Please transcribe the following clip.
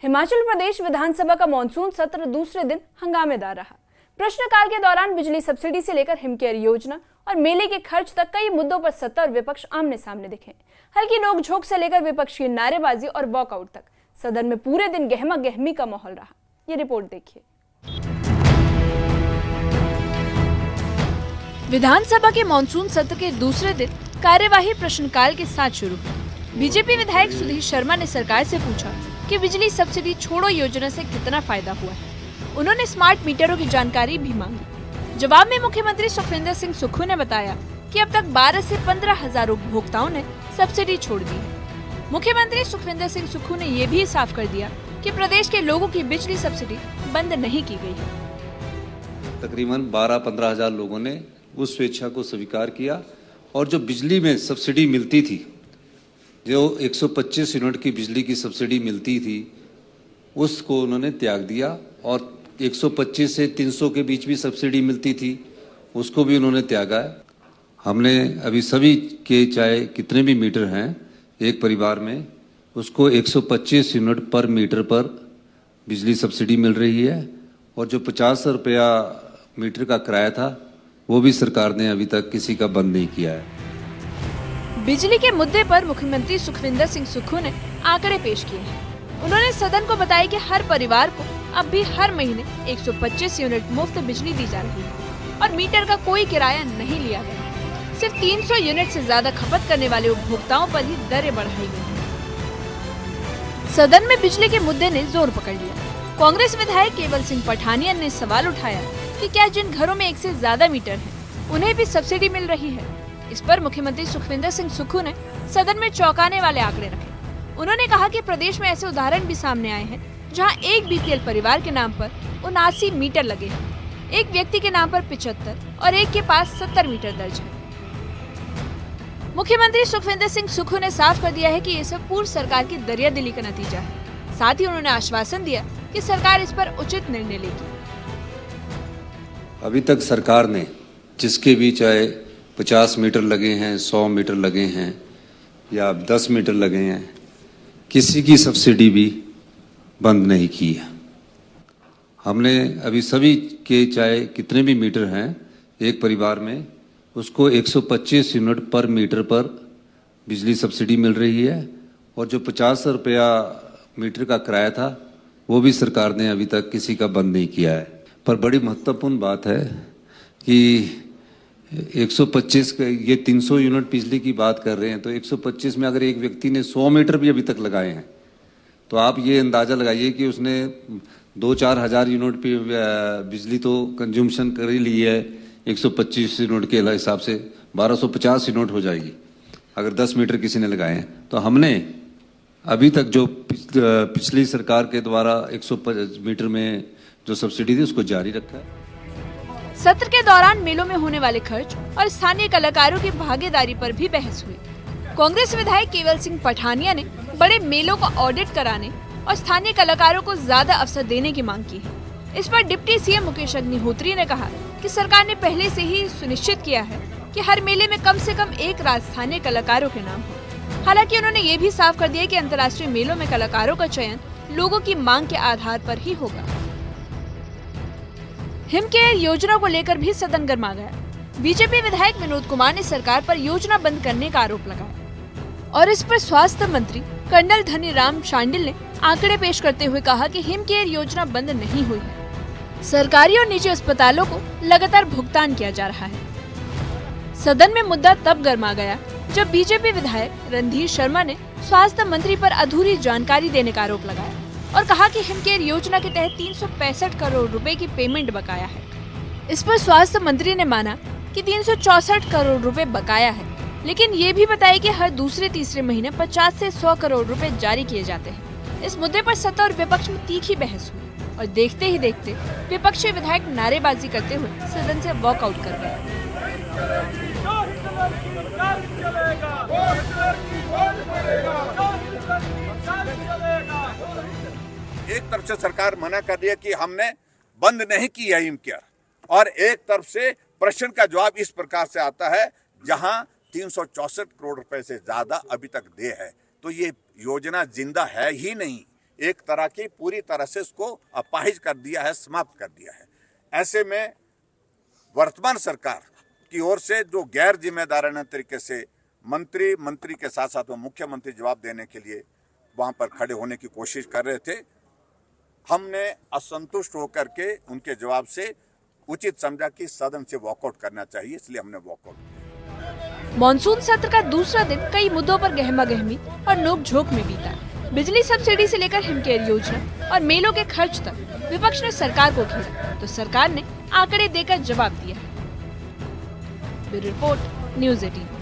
हिमाचल प्रदेश विधानसभा का मॉनसून सत्र दूसरे दिन हंगामेदार रहा। प्रश्नकाल के दौरान बिजली सब्सिडी से लेकर हिमकेयर योजना और मेले के खर्च तक कई मुद्दों पर सत्ता और विपक्ष आमने सामने दिखे। हल्की नोकझोंक से लेकर विपक्ष की नारेबाजी और वॉकआउट तक सदन में पूरे दिन गहमा गहमी का माहौल रहा। ये रिपोर्ट देखिए। विधानसभा के मॉनसून सत्र के दूसरे दिन कार्यवाही प्रश्नकाल के साथ शुरू हुई। बीजेपी विधायक सुधीर शर्मा ने सरकार से पूछा कि बिजली सब्सिडी छोड़ो योजना से कितना फायदा हुआ है। उन्होंने स्मार्ट मीटरों की जानकारी भी मांगी। जवाब में मुख्यमंत्री सुखविंदर सिंह सुक्खू ने बताया कि अब तक 12 से 15 हजार उपभोक्ताओं ने सब्सिडी छोड़ दी है। मुख्यमंत्री सुखविंदर सिंह सुक्खू ने ये भी साफ कर दिया कि प्रदेश के लोगों की बिजली सब्सिडी बंद नहीं की गई है। तकरीबन 12-15 हजार लोगों ने उस स्वेच्छा को स्वीकार किया और जो बिजली में सब्सिडी मिलती थी, जो 125 यूनिट की बिजली की सब्सिडी मिलती थी, उसको उन्होंने त्याग दिया और 125 से 300 के बीच भी सब्सिडी मिलती थी, उसको भी उन्होंने त्यागा है। हमने अभी सभी के चाहे कितने भी मीटर हैं एक परिवार में, उसको 125 यूनिट पर मीटर पर बिजली सब्सिडी मिल रही है और जो 50 रुपया मीटर का किराया था वो भी सरकार ने अभी तक किसी का बंद नहीं किया है। बिजली के मुद्दे पर मुख्यमंत्री सुखविंदर सिंह सुक्खू ने आंकड़े पेश किए हैं। उन्होंने सदन को बताया कि हर परिवार को अब भी हर महीने 125 यूनिट मुफ्त बिजली दी जा रही है और मीटर का कोई किराया नहीं लिया गया। सिर्फ 300 यूनिट से ज्यादा खपत करने वाले उपभोक्ताओं पर ही दरें बढ़ाई गई हैं। सदन में बिजली के मुद्दे ने जोर पकड़ लिया। कांग्रेस विधायक केवल सिंह पठानिया ने सवाल उठाया कि क्या जिन घरों में एक से ज्यादा मीटर है उन्हें भी सब्सिडी मिल रही है। इस पर मुख्यमंत्री सुखविंदर सिंह सुक्खू ने सदन में चौंकाने वाले आंकड़े रखे। उन्होंने कहा कि प्रदेश में ऐसे उदाहरण भी सामने आए हैं जहां एक बीपीएल परिवार के नाम पर 79 मीटर लगे हैं, एक व्यक्ति के नाम पर 75 और एक के पास 70 मीटर दर्ज है। मुख्यमंत्री सुखविंदर सिंह सुक्खू ने साफ कर दिया है कि ये सब पूर्व सरकार की दरियादिली का नतीजा है। साथ ही उन्होंने आश्वासन दिया कि सरकार इस पर उचित निर्णय लेगी। अभी तक सरकार ने जिसके भी चाहे 50 मीटर लगे हैं, 100 मीटर लगे हैं या 10 मीटर लगे हैं, किसी की सब्सिडी भी बंद नहीं की है। हमने अभी सभी के चाहे कितने भी मीटर हैं एक परिवार में, उसको 125 यूनिट पर मीटर पर बिजली सब्सिडी मिल रही है और जो 50 रुपया मीटर का किराया था वो भी सरकार ने अभी तक किसी का बंद नहीं किया है। पर बड़ी महत्वपूर्ण बात है कि 125 ये 300 यूनिट बिजली की बात कर रहे हैं, तो 125 में अगर एक व्यक्ति ने 100 मीटर भी अभी तक लगाए हैं तो आप ये अंदाजा लगाइए कि उसने 2-4 हजार यूनिट बिजली तो कंज्यूमशन कर ही ली है। 125 यूनिट के हिसाब से 1250 यूनिट हो जाएगी अगर 10 मीटर किसी ने लगाए हैं। तो हमने अभी तक जो पिछली सरकार के द्वारा 105 मीटर में जो सब्सिडी थी उसको जारी रखा है। सत्र के दौरान मेलों में होने वाले खर्च और स्थानीय कलाकारों की भागीदारी पर भी बहस हुई। कांग्रेस विधायक केवल सिंह पठानिया ने बड़े मेलों का ऑडिट कराने और स्थानीय कलाकारों को ज्यादा अवसर देने की मांग की है। इस पर डिप्टी सीएम मुकेश अग्निहोत्री ने कहा कि सरकार ने पहले से ही सुनिश्चित किया है कि हर मेले में कम से कम एक रात स्थानीय कलाकारों के नाम हो। हालांकि उन्होंने ये भी साफ कर दिया कि अंतर्राष्ट्रीय मेलों में कलाकारों का चयन लोगों की मांग के आधार पर ही होगा। हिमकेयर योजना को लेकर भी सदन गर्मा गया। बीजेपी विधायक विनोद कुमार ने सरकार पर योजना बंद करने का आरोप लगाया और इस पर स्वास्थ्य मंत्री कर्नल धनीराम शांडिल ने आंकड़े पेश करते हुए कहा कि हिमकेयर योजना बंद नहीं हुई है। सरकारी और निजी अस्पतालों को लगातार भुगतान किया जा रहा है। सदन में मुद्दा तब गर्मा गया जब बीजेपी विधायक रणधीर शर्मा ने स्वास्थ्य मंत्री पर अधूरी जानकारी देने का आरोप लगाया और कहा कि हिमकेयर योजना के तहत 365 करोड़ रुपए की पेमेंट बकाया है। इस पर स्वास्थ्य मंत्री ने माना कि 364 करोड़ रुपए बकाया है, लेकिन ये भी बताया कि हर दूसरे तीसरे महीने 50 से 100 करोड़ रुपए जारी किए जाते हैं। इस मुद्दे पर सत्ता और विपक्ष में तीखी बहस हुई और देखते ही देखते विपक्षी विधायक नारेबाजी करते हुए सदन से वॉकआउट कर गए। एक तरफ से सरकार मना कर रही है कि हमने बंद नहीं की है हिमकेयर, और एक तरफ से प्रश्न का जवाब इस प्रकार से आता है जहां 364 करोड़ रुपए से ज्यादा अभी तक दे है, तो ये योजना जिंदा है ही नहीं। एक तरह की पूरी तरह से उसको अपाहिज कर दिया है, समाप्त कर दिया है। ऐसे में वर्तमान सरकार की ओर से जो गैर जिम्मेदाराना तरीके से मंत्री के साथ साथ वो मुख्यमंत्री जवाब देने के लिए वहां पर खड़े होने की कोशिश कर रहे थे, हमने असंतुष्ट होकर के उनके जवाब से उचित समझा कि सदन से वॉकआउट करना चाहिए, इसलिए हमने वॉकआउट किया। मॉनसून सत्र का दूसरा दिन कई मुद्दों पर गहमा-गहमी और नोक-झोंक में बीता। बिजली सब्सिडी से लेकर हिमकेयर योजना और मेलों के खर्च तक विपक्ष ने सरकार को घेरा, तो सरकार ने आंकड़े देकर जवाब दिया है। Bureau report, news 18।